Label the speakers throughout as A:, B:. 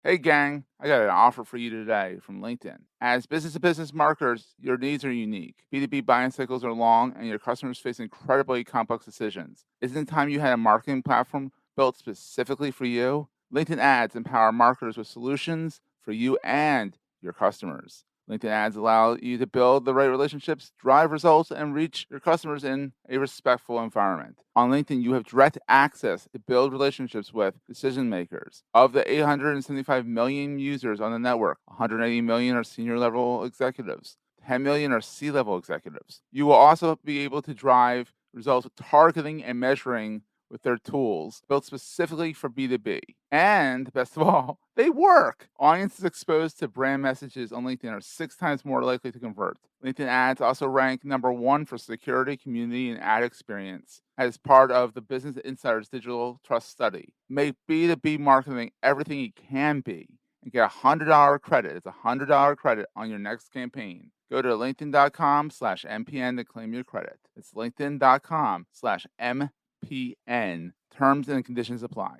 A: Hey gang, I got an offer for you today from LinkedIn. As business to business marketers, your needs are unique. B2B buying cycles are long and your customers face incredibly complex decisions. Isn't it time you had a marketing platform built specifically for you? LinkedIn ads empower marketers with solutions for you and your customers. LinkedIn ads allow you to build the right relationships, drive results, and reach your customers in a respectful environment. On LinkedIn, you have direct access to build relationships with decision makers. Of the 875 million users on the network, 180 million are senior level executives. 10 million are C-level executives. You will also be able to drive results with targeting and measuring with their tools built specifically for B2B. And best of all, they work. Audiences exposed to brand messages on LinkedIn are 6 times more likely to convert. LinkedIn ads also rank #1 for security, community, and ad experience as part of the Business Insider's Digital Trust Study. Make B2B marketing everything it can be and get a $100 credit. It's a $100 credit on your next campaign. Go to linkedin.com/MPN to claim your credit. It's linkedin.com/MPN. Terms and conditions apply.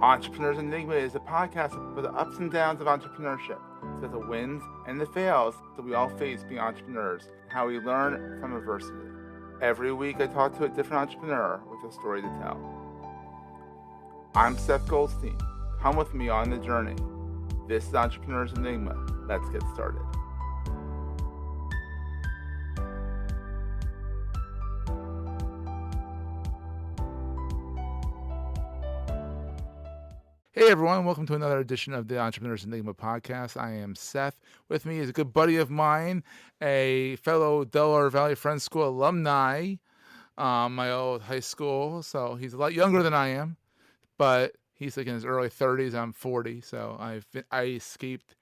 A: Entrepreneurs Enigma is a podcast for the ups and downs of entrepreneurship. It's about the wins and the fails that we all face being entrepreneurs, and how we learn from adversity. Every week I talk to a different entrepreneur with a story to tell. I'm Seth Goldstein. Come with me on the journey. This is Entrepreneurs Enigma. Let's get started. Hey everyone, welcome to another edition of the Entrepreneurs Enigma podcast. I am Seth. With me is a good buddy of mine, a fellow Delaware Valley Friends School alumni, my old high school. So he's a lot younger than I am, but he's like in his early 30s. I'm 40, so I escaped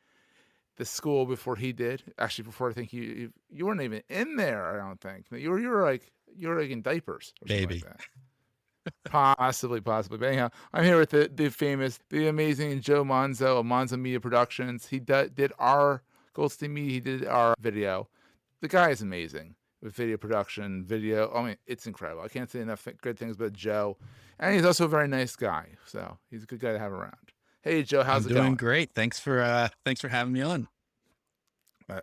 A: the school before he did. Actually, before I think you weren't even in there. I don't think you were like in diapers or something like
B: Maybe.
A: that. Possibly. But anyhow, I'm here with the famous, the amazing Joe Monzo of Monzo Media Productions. He did our Goldstein Media. He did our video. The guy is amazing with video production, video. I mean, it's incredible. I can't say enough good things about Joe. And he's also a very nice guy. So he's a good guy to have around. Hey, Joe, how's
B: I'm
A: it
B: doing
A: going?
B: great. Thanks for having me on.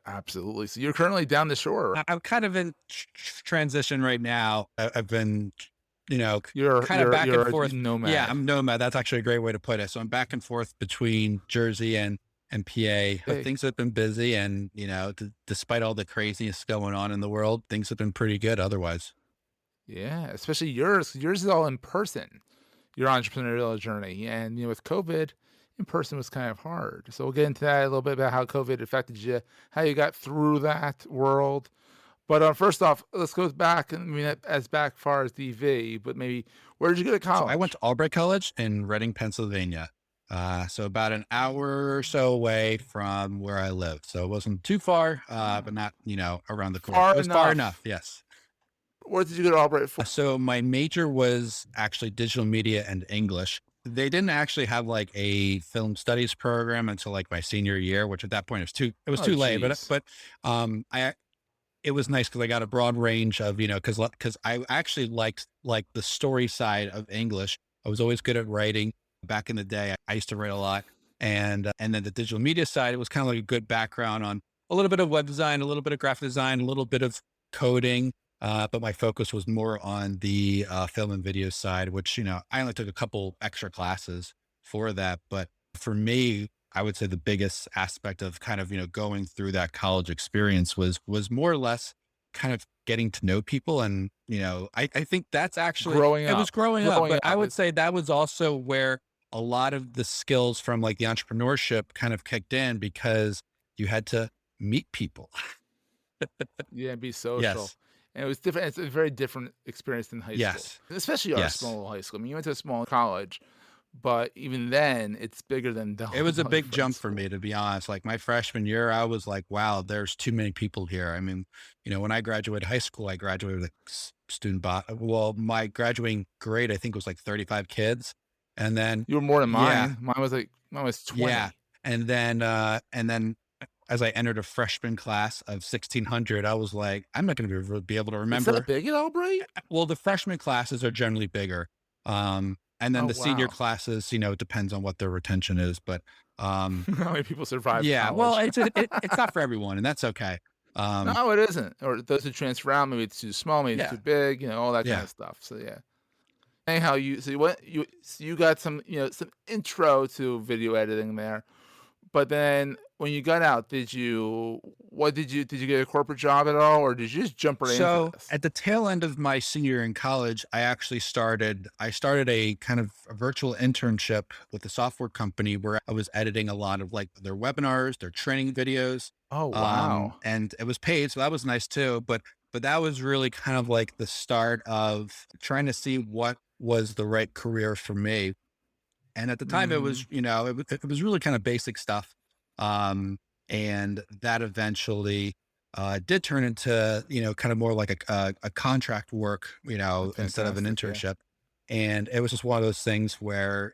A: Absolutely. So you're currently down the shore.
B: I'm kind of in transition right now. I've been,
A: You're
B: kind of
A: you're
B: back and
A: you're a
B: forth. Yeah,
A: nomad.
B: I'm nomad. That's actually a great way to put it. So I'm back and forth between Jersey and PA, but
A: Hey,
B: things have been busy, and despite all the craziness going on in the world, things have been pretty good otherwise.
A: yeah, especially yours. Yours is all in person. Your entrepreneurial journey. And with COVID, in person was kind of hard. So we'll get into that a little bit about how COVID affected you, how you got through that world. But first off, let's go back. I mean, as back far as DV, but maybe where did you go to
B: So I went
A: college?
B: to Albright College in Reading, Pennsylvania. So about an hour or so away from where I live. So it wasn't too far, but not, around the corner. It
A: Far
B: was far enough.
A: enough.
B: Yes.
A: Where did you go to Albright for?
B: So my major was actually digital media and English. They didn't actually have like a film studies program until like my senior year, which at that point it was
A: Oh,
B: too late.
A: geez.
B: I it was nice because I got a broad range of, because I actually liked like the story side of English. I was always good at writing. Back in the day, I used to write a lot, and then the digital media side, it was kind of like a good background on a little bit of web design, a little bit of graphic design, a little bit of coding. But my focus was more on the film and video side, which I only took a couple extra classes for that. But for me, I would say the biggest aspect of kind of, going through that college experience was more or less kind of getting to know people. And, I think that's actually,
A: Growing
B: it was
A: up.
B: growing up,
A: Growing
B: but I
A: up.
B: would say that was also where a lot of the skills from like the entrepreneurship kind of kicked in because you had to meet people.
A: Yeah, be social.
B: Yes.
A: And it was different. It's a very different experience than high school,
B: Yes.
A: especially our
B: Yes.
A: small high school. I mean, you went to a small college, but even then, it's bigger than
B: It
A: Delaware
B: was a
A: Valley
B: big
A: Friends
B: jump for
A: School.
B: me, to be honest. Like my freshman year, I was like, wow, there's too many people here. I mean, when I graduated high school, I graduated with well, my graduating grade, I think was like 35 kids. And then,
A: You were more than
B: yeah,
A: mine. Mine was
B: yeah.
A: 20.
B: And then as I entered a freshman class of 1600, I was like, I'm not going to be able to
A: Is that
B: remember.
A: big at Albright?
B: Well, the freshman classes are generally bigger. And then
A: Oh,
B: the senior
A: wow.
B: classes, it depends on what their retention is, but,
A: How many people survive
B: yeah, well,
A: college?
B: it's not for everyone, and that's okay. Um,
A: No, it isn't. Or those who transfer out, maybe it's too small, maybe it's
B: yeah,
A: too big, all that kind
B: yeah.
A: of stuff. So yeah. Anyhow, you got some some intro to video editing there, but then when you got out, did you get a corporate job at all, or did you just jump right into
B: So
A: this?
B: at the tail end of my senior year in college, I started a kind of a virtual internship with a software company where I was editing a lot of like their webinars, their training videos.
A: Oh, wow.
B: And it was paid, so that was nice too. But that was really kind of like the start of trying to see what was the right career for me. And at the time, it
A: Mhm.
B: was, it was really kind of basic stuff. Um, and that eventually did turn into, kind of more like a contract work,
A: That's
B: instead of an
A: fantastic, yeah.
B: internship. And it was just one of those things where,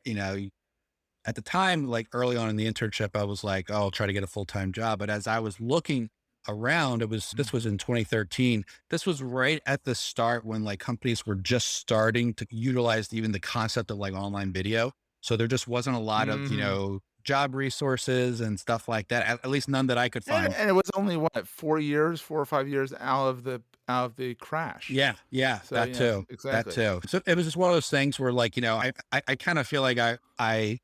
B: at the time, like early on in the internship, I was like, oh, I'll try to get a full-time job. But as I was looking around,
A: Mhm.
B: this was in 2013. This was right at the start when like companies were just starting to utilize even the concept of like online video. So there just wasn't a lot of,
A: Mhm.
B: job resources and stuff like that, at least none that I could
A: And
B: find.
A: and it was only what, 4 years, 4 or 5 years out of the crash.
B: Yeah, yeah,
A: So,
B: that too. That
A: exactly.
B: too. So it was just one of those things where like, I kind of feel like I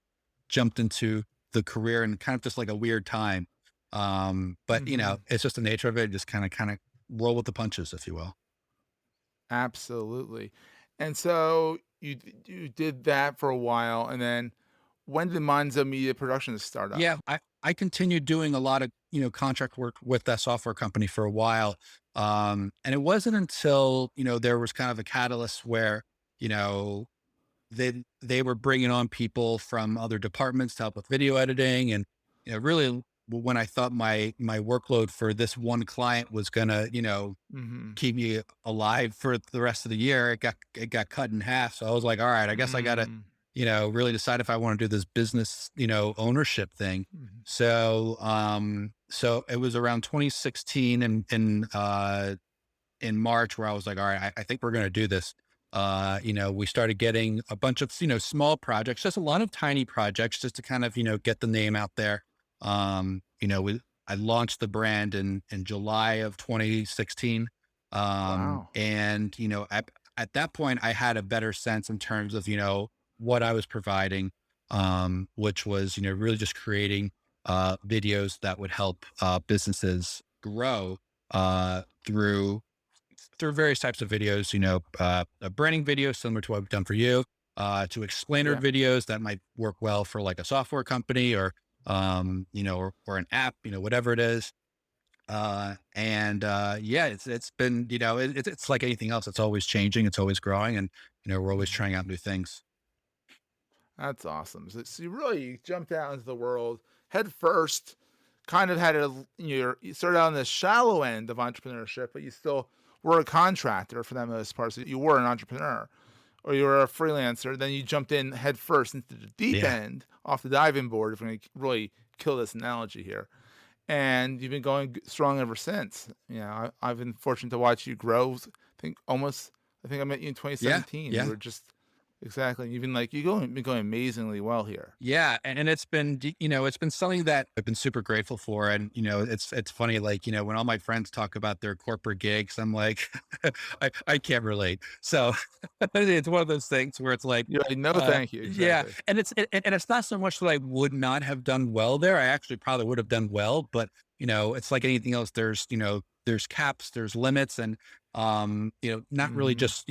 B: jumped into the career and kind of just like a weird time. But
A: Mhm.
B: it's just the nature of it. Just kind of roll with the punches, if you will.
A: Absolutely. And so you did that for a while, and then when did Monzo Media Productions start up?
B: Yeah, I continued doing a lot of contract work with that software company for a while, and it wasn't until there was kind of a catalyst where you know they were bringing on people from other departments to help with video editing, and really when I thought my workload for this one client was gonna
A: Mhm.
B: keep me alive for the rest of the year, it got cut in half. So I was like, all right, I guess I gotta,
A: Mm.
B: really decide if I want to do this business, ownership thing.
A: Mhm.
B: So it was around 2016 and in March where I was like, all right, I think we're gonna do this. We started getting a bunch of, small projects, just a lot of tiny projects just to kind of, get the name out there. I launched the brand in July of 2016.
A: Wow.
B: And, at that point I had a better sense in terms of, what I was providing, which was, really just creating, videos that would help, businesses grow, through various types of videos, a branding video similar to what I've done for you, to explainer
A: Yeah.
B: videos that might work well for like a software company or, or an app, whatever it is. Yeah, it's been, it's like anything else. It's always changing. It's always growing. And, we're always
A: Mhm.
B: trying out new things.
A: That's awesome. So you really jumped out into the world head first, kind of had you started out on the shallow end of entrepreneurship, but you still were a contractor for that most part. So you were an entrepreneur or you were a freelancer. Then you jumped in head first into the deep
B: Yeah.
A: end off the diving board, if we're going to really kill this analogy here. And you've been going strong ever since. I've been fortunate to watch you grow. I think I met you in
B: Yeah.
A: 2017. You
B: Yeah.
A: were just exactly. You've been like been going amazingly well here.
B: Yeah, and it's been it's been something that I've been super grateful for, and it's funny, like when all my friends talk about their corporate gigs, I'm like, I can't relate. So it's one of those things where it's like,
A: You're like, no, thank you.
B: yeah,
A: Exactly.
B: and it's not so much that I would not have done well there. I actually probably would have done well, but it's like anything else. There's caps, there's limits, and not really
A: Hmm.
B: just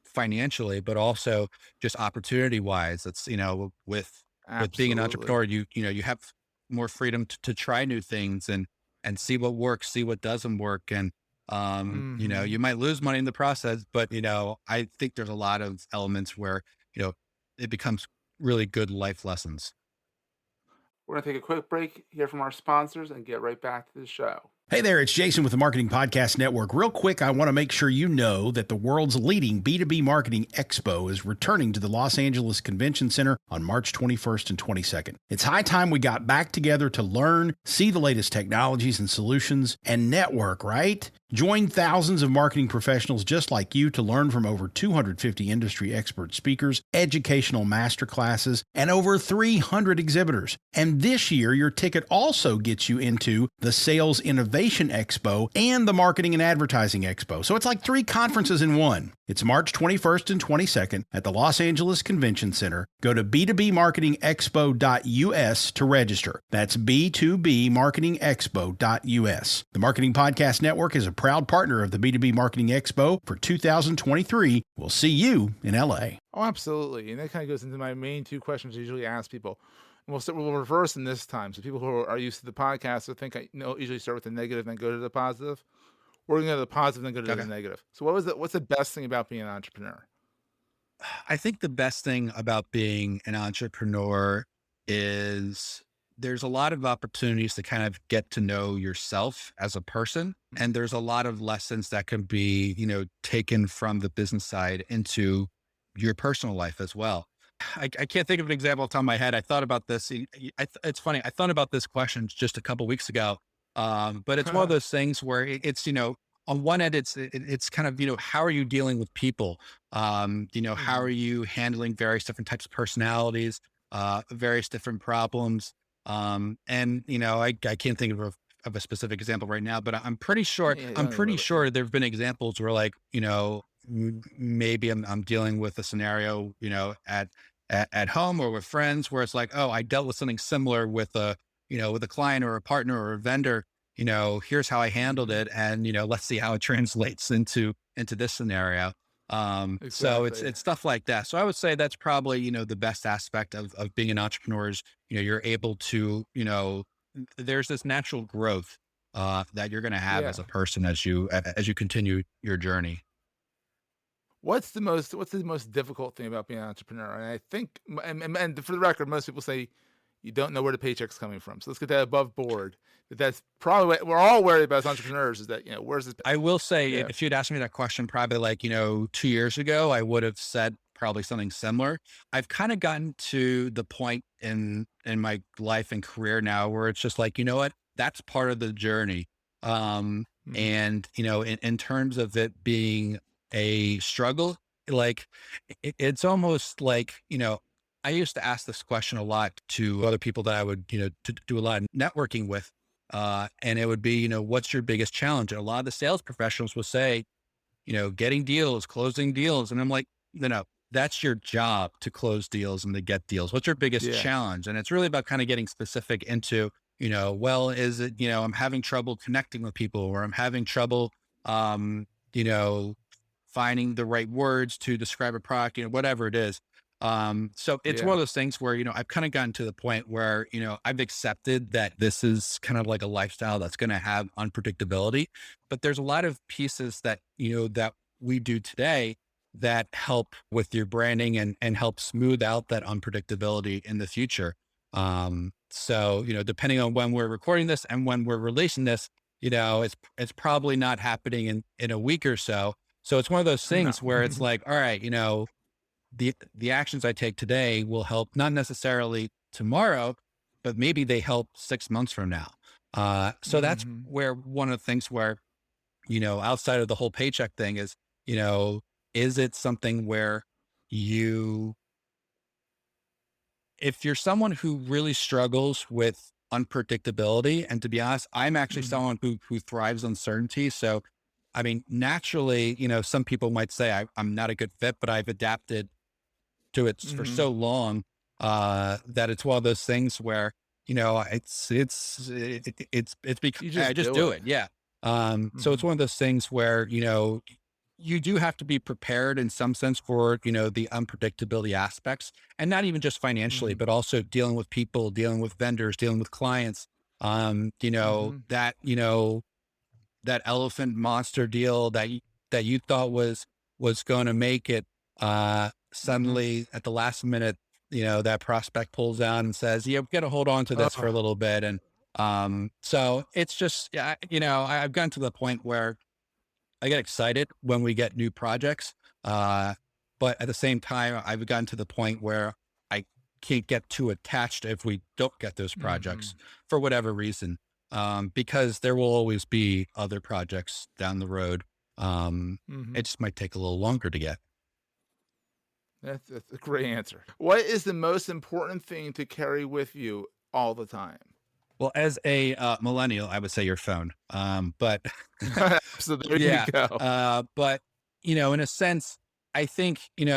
B: financially, but also just opportunity wise. It's with being an
A: Absolutely.
B: entrepreneur, you have more freedom to try new things and see what works, see what doesn't work. And,
A: Hmm.
B: you might lose money in the process, but, I think there's a lot of elements where, you know, it becomes really good life lessons.
A: We're gonna take a quick break here from our sponsors and get right back to the show.
C: Hey there, it's Jason with the Marketing Podcast Network. Real quick, I want to make sure you know that the world's leading B2B marketing expo is returning to the Los Angeles Convention Center on March 21st and 22nd. It's high time we got back together to learn, see the latest technologies and solutions, and network, right? Join thousands of marketing professionals just like you to learn from over 250 industry expert speakers, educational masterclasses, and over 300 exhibitors. And this year, your ticket also gets you into the Sales Innovation Expo and the Marketing and Advertising Expo. So it's like 3 conferences in one. It's March 21st and 22nd at the Los Angeles Convention Center. Go to b2bmarketingexpo.us to register. That's b2bmarketingexpo.us. The Marketing Podcast Network is a proud partner of the B2B Marketing Expo for 2023. We'll see you in LA.
A: Oh, absolutely. And that kind of goes into my main 2 questions I usually ask people. And we'll reverse them this time. So people who are used to the podcast will think I usually start with the negative and then go to the positive. We're going to go to the positive and then go to the negative. So what's the best thing about being an entrepreneur?
B: I think the best thing about being an entrepreneur is there's a lot of opportunities to kind of get to know yourself as a person. And there's a lot of lessons that can be, taken from the business side into your personal life as well. I can't think of an example off the top of my head. I thought about this. It's funny. I thought about this question just a couple of weeks ago. But it's one of those things where it's, on one end, it's kind of, how are you dealing with people? How are you handling various different types of personalities, various different problems? I can't think of a specific example right now, but I'm pretty sure, there've been examples where maybe I'm dealing with a scenario, at home or with friends where it's like, oh, I dealt with something similar with a client or a partner or a vendor. Here's how I handled it. And, let's see how it translates into this scenario. So it's stuff like that. So I would say that's probably, the best aspect of being an entrepreneur is, you're able to, there's this natural growth, that you're going to have as a person as you continue your journey.
A: What's the most difficult thing about being an entrepreneur? And I think, and for the record, most people say you don't know where the paycheck's coming from. So let's get that above board. That's probably what we're all worried about as entrepreneurs is that, where's this?
B: I will say, if you'd asked me that question probably 2 years ago, I would have said probably something similar. I've kind of gotten to the point in my life and career now where it's just like, you know what, that's part of the journey. And, in terms of it being a struggle, it's almost like, I used to ask this question a lot to other people that I would, to do a lot of networking with. And it would be, what's your biggest challenge? And a lot of the sales professionals will say, getting deals, closing deals. And I'm like, no, that's your job to close deals and to get deals. What's your biggest challenge? And it's really about kind of getting specific into, well, is it, I'm having trouble connecting with people, or I'm having trouble, finding the right words to describe a product, whatever it is. So it's one of those things where, I've kind of gotten to the point where, I've accepted that this is kind of like a lifestyle that's going to have unpredictability, but there's a lot of pieces that, that we do today that help with your branding and help smooth out that unpredictability in the future. So, depending on when we're recording this and when we're releasing this, it's probably not happening in a week or so. So it's one of those things where it's like, all right, the actions I take today will help not necessarily tomorrow, but maybe they help 6 months from now. So that's where one of the things where, outside of the whole paycheck thing is, is it something where if you're someone who really struggles with unpredictability, and to be honest, I'm actually someone who thrives on certainty. So, I mean, naturally, some people might say I'm not a good fit, but I've adapted to it for so long, that it's one of those things where, it's because I just do it. Yeah. So it's one of those things where, you do have to be prepared in some sense for, the unpredictability aspects, and not even just financially, but also dealing with people, dealing with vendors, dealing with clients, that elephant monster deal that you thought was going to make it, suddenly at the last minute, that prospect pulls out and says, yeah, we got to hold on to this for a little bit. And, so it's just, I've gotten to the point where I get excited when we get new projects. But at the same time, I've gotten to the point where I can't get too attached if we don't get those projects for whatever reason. because there will always be other projects down the road.
A: Mhm.
B: It just might take a little longer to get.
A: That's a great answer. What is the most important thing to carry with you all the time?
B: Well, as a millennial, I would say your phone. But
A: So there you
B: yeah,
A: go.
B: but in a sense, I think in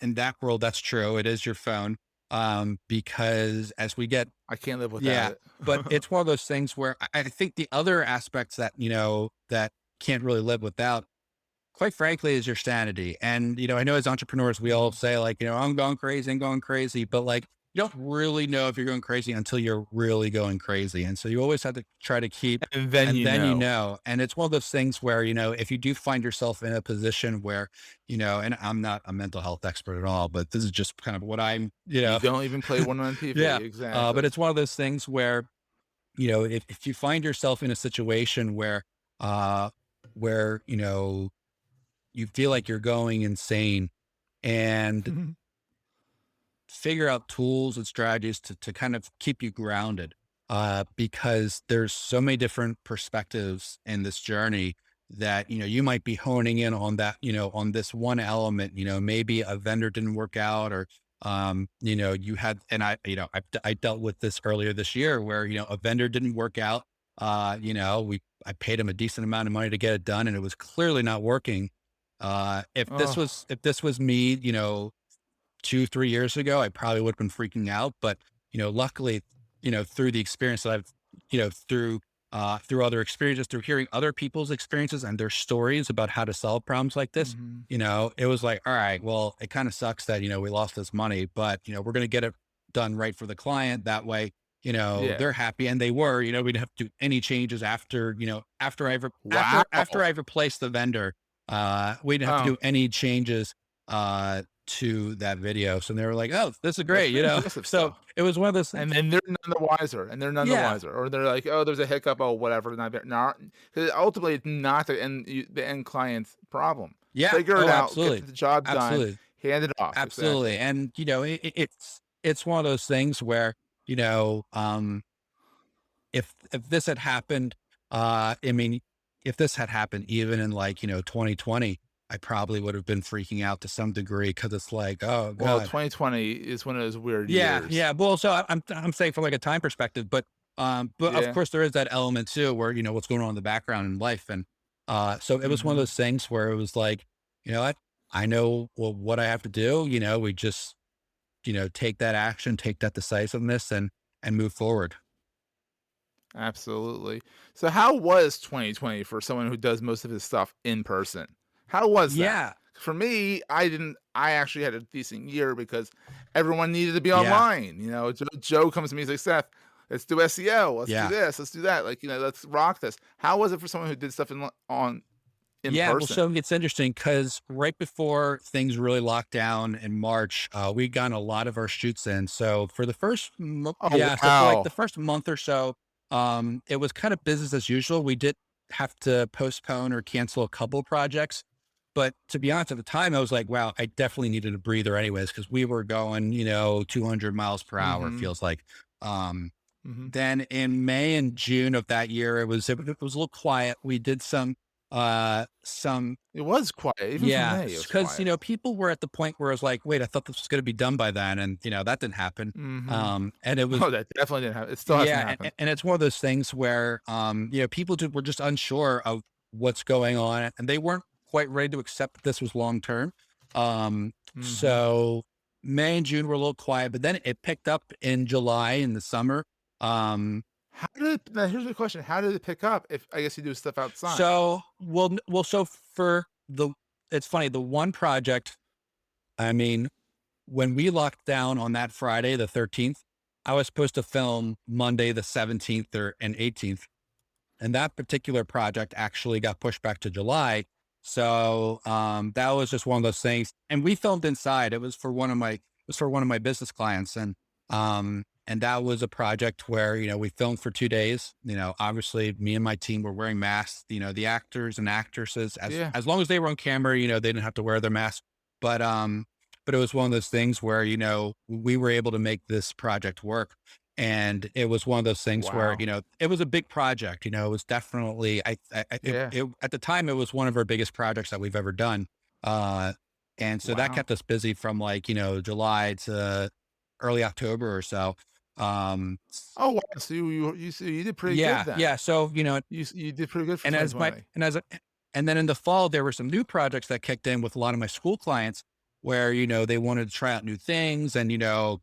B: that world, that's true. It is your phone, because as we get,
A: I can't live without
B: yeah,
A: it.
B: but it's one of those things where I think the other aspects that that can't really live without, quite frankly, is your sanity. And, I know as entrepreneurs, we all
A: Mhm.
B: say like, I'm going crazy, but like, you don't really know if you're going crazy until you're really going crazy. And so you always have to try to keep,
A: And then
B: and
A: you
B: then,
A: know.
B: and it's one of those things where, if you do find yourself in a position where, and I'm not a mental health expert at all, but this is just kind of what I'm,
A: You don't even play one on TV,
B: yeah. But
A: exactly.
B: it's one of those things where, if you find yourself in a situation uh, where, you feel like you're going insane, and figure out tools and strategies to kind of keep you grounded, because there's so many different perspectives in this journey that you might be honing in on that, on this one element. Maybe a vendor didn't work out, or you had, and I dealt with this earlier this year where a vendor didn't work out. I paid him a decent amount of money to get it done, and it was clearly not working.
A: Oh.
B: If this was me, 2, 3 years ago, I probably would have been freaking out. But, luckily, through the experience that I've, through other experiences, through hearing other people's experiences and their stories about how to solve problems like this,
A: Mhm.
B: it was like, all right, well, it kind of sucks that, we lost this money, but, we're going to get it done right for the client. That way,
A: Yeah.
B: they're happy, and they were, we didn't have to do any changes after,
A: Wow.
B: after I replaced the vendor. We didn't have to
A: Oh,
B: do any changes, to that video. So they were like, "Oh, this is
A: that's
B: great,"
A: pretty impressive
B: So
A: stuff.
B: it was one of those
A: And
B: things.
A: then they're none the wiser, and they're none the
B: Yeah,
A: wiser, or they're like, "Oh, there's a hiccup. Oh, whatever." Not 'cause ultimately it's not the end client's problem.
B: yeah.
A: Figure it
B: Oh,
A: out, get
B: absolutely,
A: the job done,
B: absolutely,
A: hand it off.
B: absolutely.
A: Exactly.
B: And it's one of those things where you know, um, if this had happened, I mean, if this had happened even in like 2020, I probably would have been freaking out to some degree, because it's like, oh
A: Well,
B: god.
A: 2020 is one of those weird
B: Yeah,
A: years.
B: yeah. Well, so I'm saying from like a time perspective, but of
A: Yeah.
B: course there is that element too where what's going on in the background in life. And so it was one of
A: Mhm.
B: those things where it was like, what, I know what I have to do. We just take that action, take that decisiveness, and move forward.
A: Absolutely. So how was 2020 for someone who does most of his stuff in person? How was that?
B: Yeah,
A: For me, I actually had a decent year because everyone needed to be
B: yeah,
A: online. Joe comes to me, he's like, Seth, let's do SEO, let's do
B: yeah.
A: this, let's do that. Like, let's rock this. How was it for someone who did stuff in
B: Yeah, well,
A: person?
B: so it's interesting because right before things really locked down in March, we got a lot of our shoots in. So for the
A: Oh
B: yeah, so for like the
A: wow.
B: first month or so, it was kind of business as usual. We did have to postpone or cancel a couple of projects, but to be honest, at the time, I was like, wow, I definitely needed a breather, anyways, because we were going, 200 miles per hour.
A: Mm-hmm.
B: Feels like. Um,
A: Mm-hmm.
B: then in May and June of that year, it was a little quiet. We did some
A: It was quiet. Even for
B: yeah,
A: May, it was
B: because
A: quiet.
B: people were at the point where I was like, wait, I thought this was going to be done by then, and that didn't happen.
A: Mm-hmm.
B: And it was,
A: Oh, that definitely didn't happen. It still hasn't
B: yeah,
A: happened.
B: and it's one of those things where people were just unsure of what's going on, and they weren't quite ready to accept that this was long term.
A: Mm-hmm.
B: So May and June were a little quiet, but then it picked up in July in the summer. Um,
A: Now here's the question, how did it pick up if I guess you do stuff outside?
B: so so for the it's funny, the one project, I mean, when we locked down on that Friday, the 13th, I was supposed to film Monday, the 17th and 18th. And that particular project actually got pushed back to July. So that was just one of those things. And we filmed inside. It was for one of my business clients. And that was a project where, we filmed for 2 days. Obviously me and my team were wearing masks, the actors and actresses, as
A: Yeah.
B: as long as they were on camera, they didn't have to wear their masks. But but it was one of those things where, we were able to make this project work. And it was one of those things where,
A: Wow.
B: it was a big project. It was definitely,
A: Yeah.
B: at the time, it was one of our biggest projects that we've ever done. Uh, and so that
A: Wow.
B: kept us busy from like, July to early October or so. Um,
A: Oh, wow. So you did pretty good
B: yeah,
A: then.
B: yeah. So,
A: You did pretty good for
B: and as my
A: 2020.
B: and as a and then in the fall, there were some new projects that kicked in with a lot of my school clients where, they wanted to try out new things and,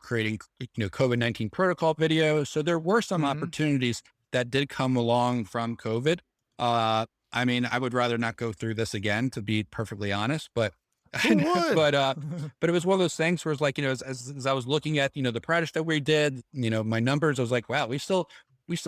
B: creating, COVID-19 protocol videos. So there were some
A: Mhm.
B: opportunities that did come along from COVID. I mean, I would rather not go through this again, to be perfectly honest, but
A: Who would?
B: but but it was one of those things where it's like, as I was looking at, the projects that we did, my numbers, I was like, wow, we still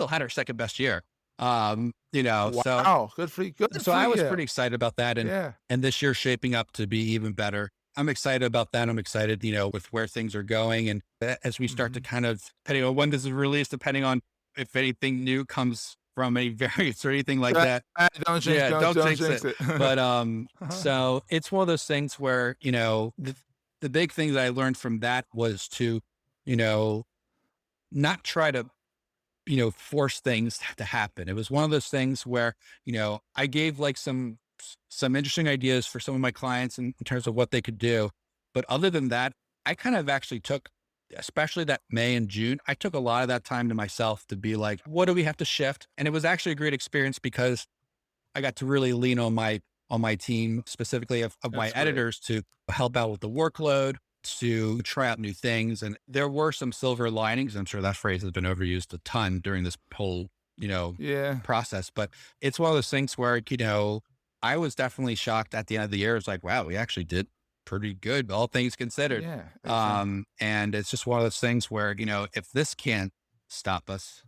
B: had our second best year. So
A: Wow. Good for you. Good
B: so
A: for
B: I was
A: you.
B: pretty excited about that. And,
A: Yeah.
B: and this year's shaping up to be even better. I'm excited about that. I'm excited, with where things are going. And as we start to
A: Mhm.
B: kind of, depending on when this is released, depending on if anything new comes from any variants or anything like that.
A: Don't jinx
B: Yeah,
A: don't
B: don't
A: don't
B: jinx
A: jinx
B: it.
A: it.
B: But, so it's one of those things where, the big thing that I learned from that was to, you know, not try to, force things to happen. It was one of those things where, I gave like some interesting ideas for some of my clients in terms of what they could do. But other than that, I kind of actually took, especially that May and June, I took a lot of that time to myself to be like, what do we have to shift? And it was actually a great experience because I got to really lean on my team, specifically of my
A: That's great.
B: editors, to help out with the workload, to try out new things. And there were some silver linings. I'm sure that phrase has been overused a ton during this whole,
A: Yeah.
B: process. But it's one of those things where, I was definitely shocked at the end of the year. It's like, wow, we actually did pretty good, all things considered.
A: Yeah. Exactly.
B: And it's just one of those things where, if this can't stop us,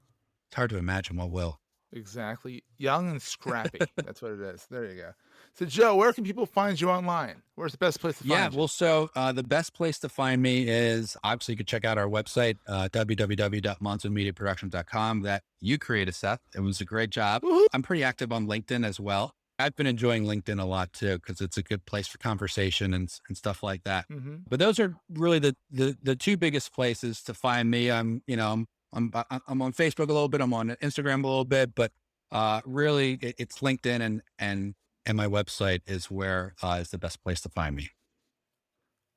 B: it's hard to imagine what will.
A: Exactly. Young and scrappy. That's what it is. There you go. So, Joe, where can people find you online? Where's the best place to
B: Yeah,
A: find you?
B: well, so the best place to find me is obviously you can check out our website, www.monzomediaproductions.com, that you created, Seth. It was a great job.
A: Woohoo!
B: I'm pretty active on LinkedIn as well. I've been enjoying LinkedIn a lot too, because it's a good place for conversation and stuff like that.
A: Mm-hmm.
B: But those are really the two biggest places to find me. I'm on Facebook a little bit. I'm on Instagram a little bit, but really it's LinkedIn and my website is where is the best place to find me.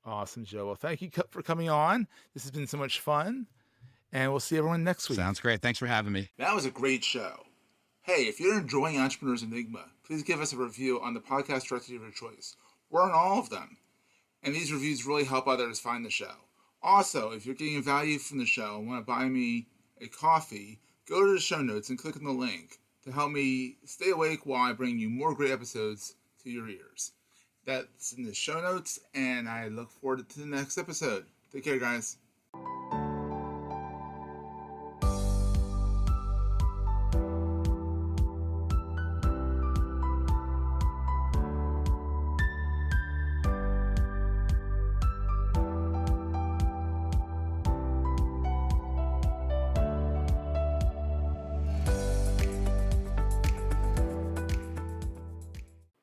A: Awesome, Joe. Well, thank you for coming on. This has been so much fun. And we'll see everyone next week.
B: Sounds great. Thanks for having me.
A: That was a great show. Hey, if you're enjoying Entrepreneurs Enigma, please give us a review on the podcast directory of your choice. We're on all of them. And these reviews really help others find the show. Also, if you're getting value from the show and want to buy me a coffee, go to the show notes and click on the link to help me stay awake while I bring you more great episodes to your ears. That's in the show notes, and I look forward to the next episode. Take care, guys.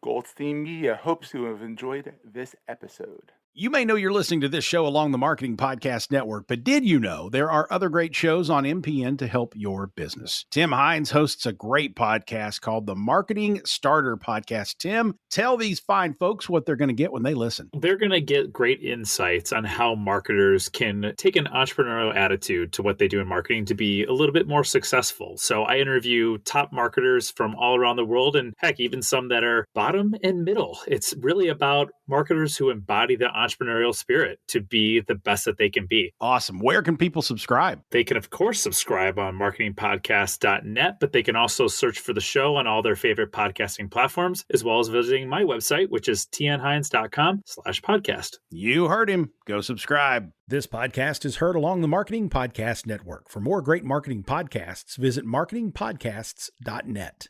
A: Goldstein Media hopes you have enjoyed this episode.
C: You may know you're listening to this show along the Marketing Podcast Network, but did you know there are other great shows on MPN to help your business? Tim Hines hosts a great podcast called the Marketing Starter Podcast. Tim, tell these fine folks what they're going to get when they listen.
D: They're going to get great insights on how marketers can take an entrepreneurial attitude to what they do in marketing to be a little bit more successful. So I interview top marketers from all around the world, and heck, even some that are bottom and middle. It's really about marketers who embody the entrepreneurial spirit to be the best that they can be.
C: Awesome. Where can people subscribe?
D: They can, of course, subscribe on marketingpodcast.net, but they can also search for the show on all their favorite podcasting platforms, as well as visiting my website, which is tnhines.com/podcast.
C: You heard him. Go subscribe. This podcast is heard along the Marketing Podcast Network. For more great marketing podcasts, visit marketingpodcasts.net.